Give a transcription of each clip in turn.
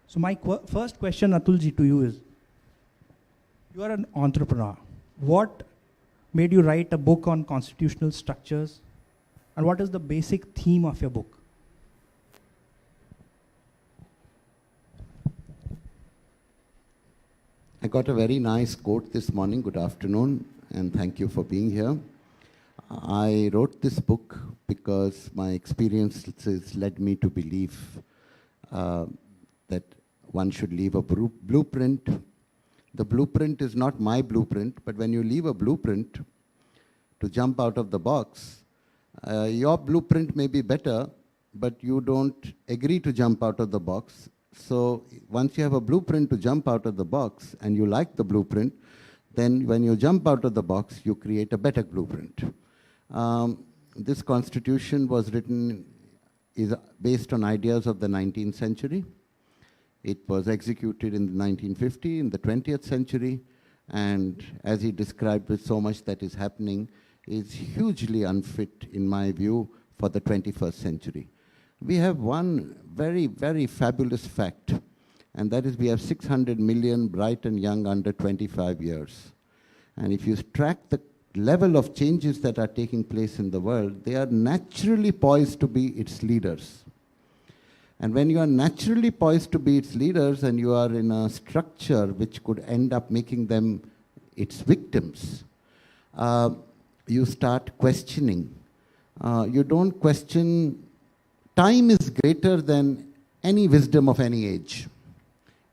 So my first question, Atulji, to you is, you are an entrepreneur. What made you write a book on constitutional structures? And what is the basic theme of your book? I got a very nice quote this morning. Good afternoon, and thank you for being here. I wrote this book because my experiences led me to believe that one should leave a blueprint. The blueprint is not my blueprint, but when you leave a blueprint to jump out of the box, your blueprint may be better, but you don't agree to jump out of the box. So once you have a blueprint to jump out of the box and you like the blueprint, then when you jump out of the box, you create a better blueprint. This constitution was written, is based on ideas of the 19th century. It was executed in 1950, in the 20th century, and as he described with so much that is happening, is hugely unfit, in my view, for the 21st century. We have one very, very fabulous fact, and that is we have 600 million bright and young under 25 years. And if you track the level of changes that are taking place in the world, they are naturally poised to be its leaders. And when you are naturally poised to be its leaders and you are in a structure which could end up making them its victims, you start questioning. You don't question. Time is greater than any wisdom of any age.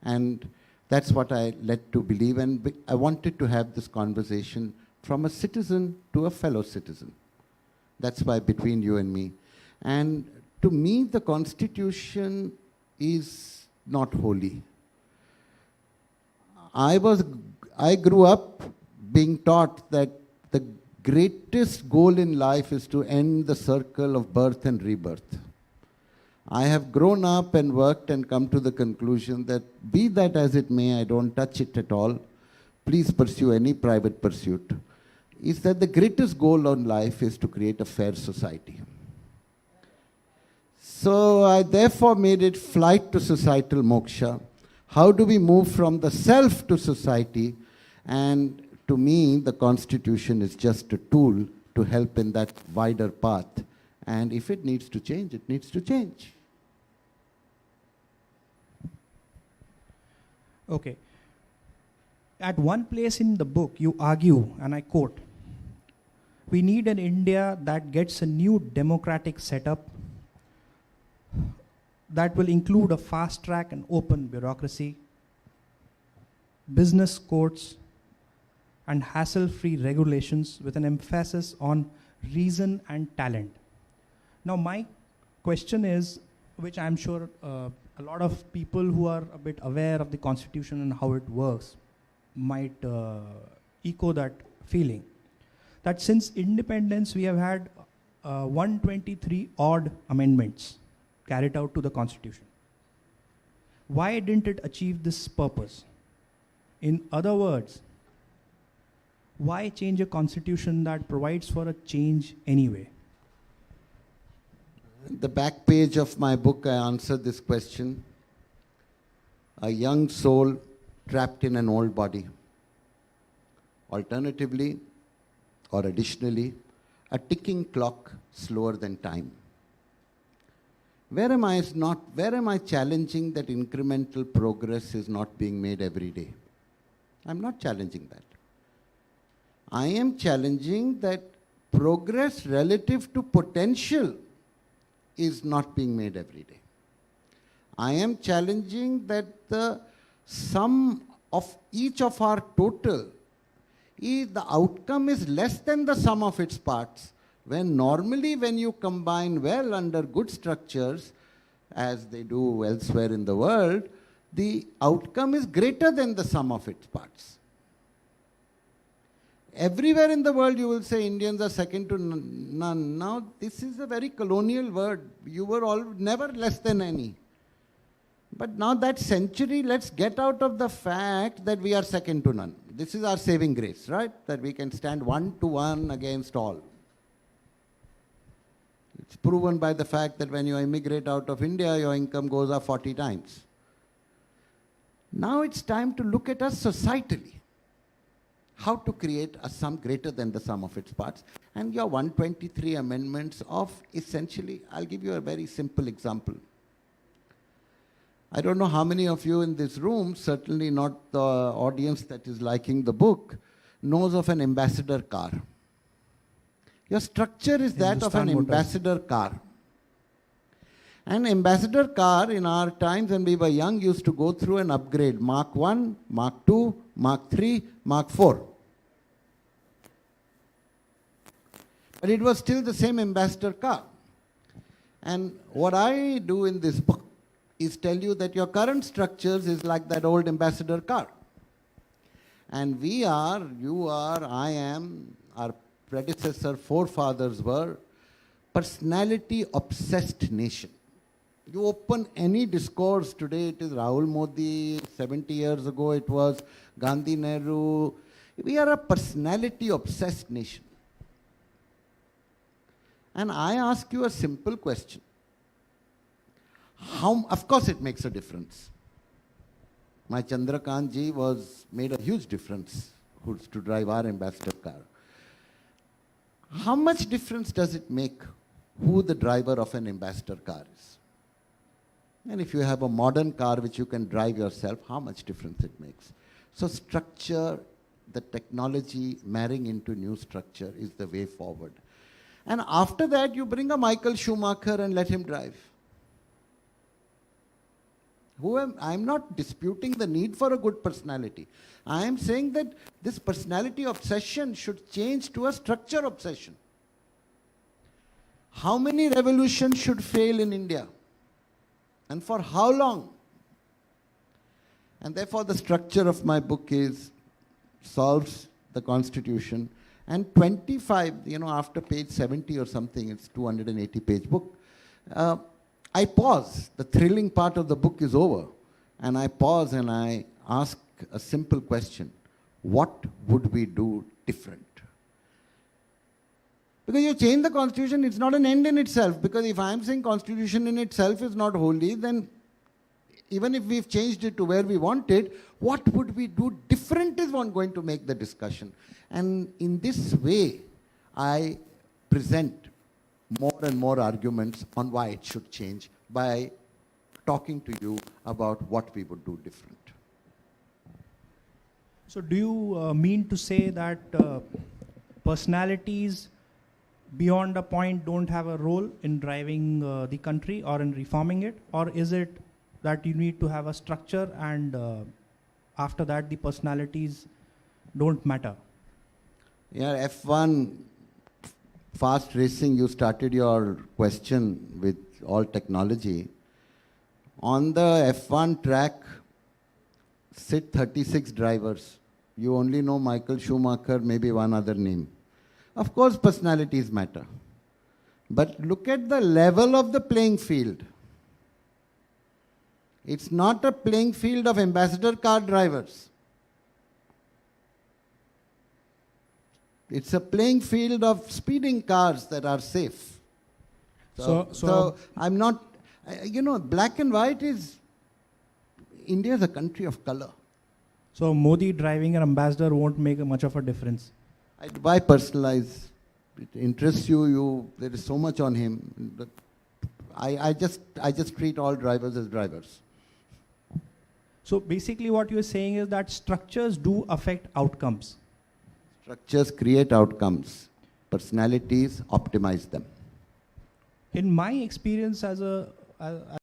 And that's what I led to believe. And I wanted to have this conversation from a citizen to a fellow citizen. That's why between you and me. And to me, the Constitution is not holy. I grew up being taught that the greatest goal in life is to end the circle of birth and rebirth. I have grown up and worked and come to the conclusion that, be that as it may, I don't touch it at all. Please pursue any private pursuit. Is that the greatest goal in life is to create a fair society. So I therefore made it flight to societal moksha. How do we move from the self to society? And to me, the Constitution is just a tool to help in that wider path. And if it needs to change, it needs to change. Okay. At one place in the book, you argue, and I quote, "We need an India that gets a new democratic setup that will include a fast track and open bureaucracy, business courts, and hassle-free regulations with an emphasis on reason and talent." Now my question is, which I'm sure a lot of people who are a bit aware of the Constitution and how it works might echo that feeling, that since independence we have had 123 odd amendments carried out to the Constitution. Why didn't it achieve this purpose? In other words, why change a constitution that provides for a change anyway? The back page of my book, I answer this question. A young soul trapped in an old body. Alternatively, or additionally, a ticking clock slower than time. Where am I challenging that incremental progress is not being made every day? I'm not challenging that. I am challenging that progress relative to potential is not being made every day. I am challenging that the sum of each of our total, the outcome is less than the sum of its parts, when normally when you combine well under good structures, as they do elsewhere in the world, the outcome is greater than the sum of its parts. Everywhere in the world you will say Indians are second to none. Now this is a very colonial word. You were all never less than any. But now that century, let's get out of the fact that we are second to none. This is our saving grace, right? That we can stand 1-to-1 against all. It's proven by the fact that when you immigrate out of India, your income goes up 40 times. Now it's time to look at us societally. How to create a sum greater than the sum of its parts. And your 123 amendments of essentially, I'll give you a very simple example. I don't know how many of you in this room, certainly not the audience that is liking the book, knows of an ambassador car. Your structure is that of an ambassador car. An ambassador car in our times when we were young used to go through an upgrade, Mark 1, Mark 2, Mark 3, Mark 4. But it was still the same ambassador car. And what I do in this book is tell you that your current structures is like that old ambassador car. And we are, you are, I am, our predecessor, forefathers were, personality-obsessed nation. You open any discourse today, it is Rahul Modi, 70 years ago it was Gandhi Nehru. We are a personality-obsessed nation. And I ask you a simple question. Of course it makes a difference. My Chandrakant ji made a huge difference who's to drive our ambassador car. How much difference does it make who the driver of an ambassador car is? And if you have a modern car which you can drive yourself, how much difference it makes? So structure, the technology marrying into new structure is the way forward. And after that, you bring a Michael Schumacher and let him drive. I'm not disputing the need for a good personality. I am saying that this personality obsession should change to a structure obsession. How many revolutions should fail in India? And for how long? And therefore the structure of my book solves the constitution. And 25, after page 70 or something, it's 280 page book. I pause. The thrilling part of the book is over. And I pause and I ask a simple question. What would we do different? Because you change the constitution, it's not an end in itself. Because if I'm saying constitution in itself is not holy, then even if we've changed it to where we want it, what would we do different is one going to make the discussion. And in this way, I present more and more arguments on why it should change by talking to you about what we would do different. So do you mean to say that personalities beyond a point don't have a role in driving the country or in reforming it? Or is it that you need to have a structure and after that the personalities don't matter? Yeah, F1 fast racing, you started your question with all technology. On the F1 track sit 36 drivers. You only know Michael Schumacher, maybe one other name. Of course, personalities matter. But look at the level of the playing field. It's not a playing field of ambassador car drivers. It's a playing field of speeding cars that are safe. So I'm not, black and white is, India is a country of color. So Modi driving an ambassador won't make much of a difference? Why personalize? It interests you, there is so much on him. I just treat all drivers as drivers. So basically what you're saying is that structures do affect outcomes. Structures create outcomes. Personalities optimize them. In my experience as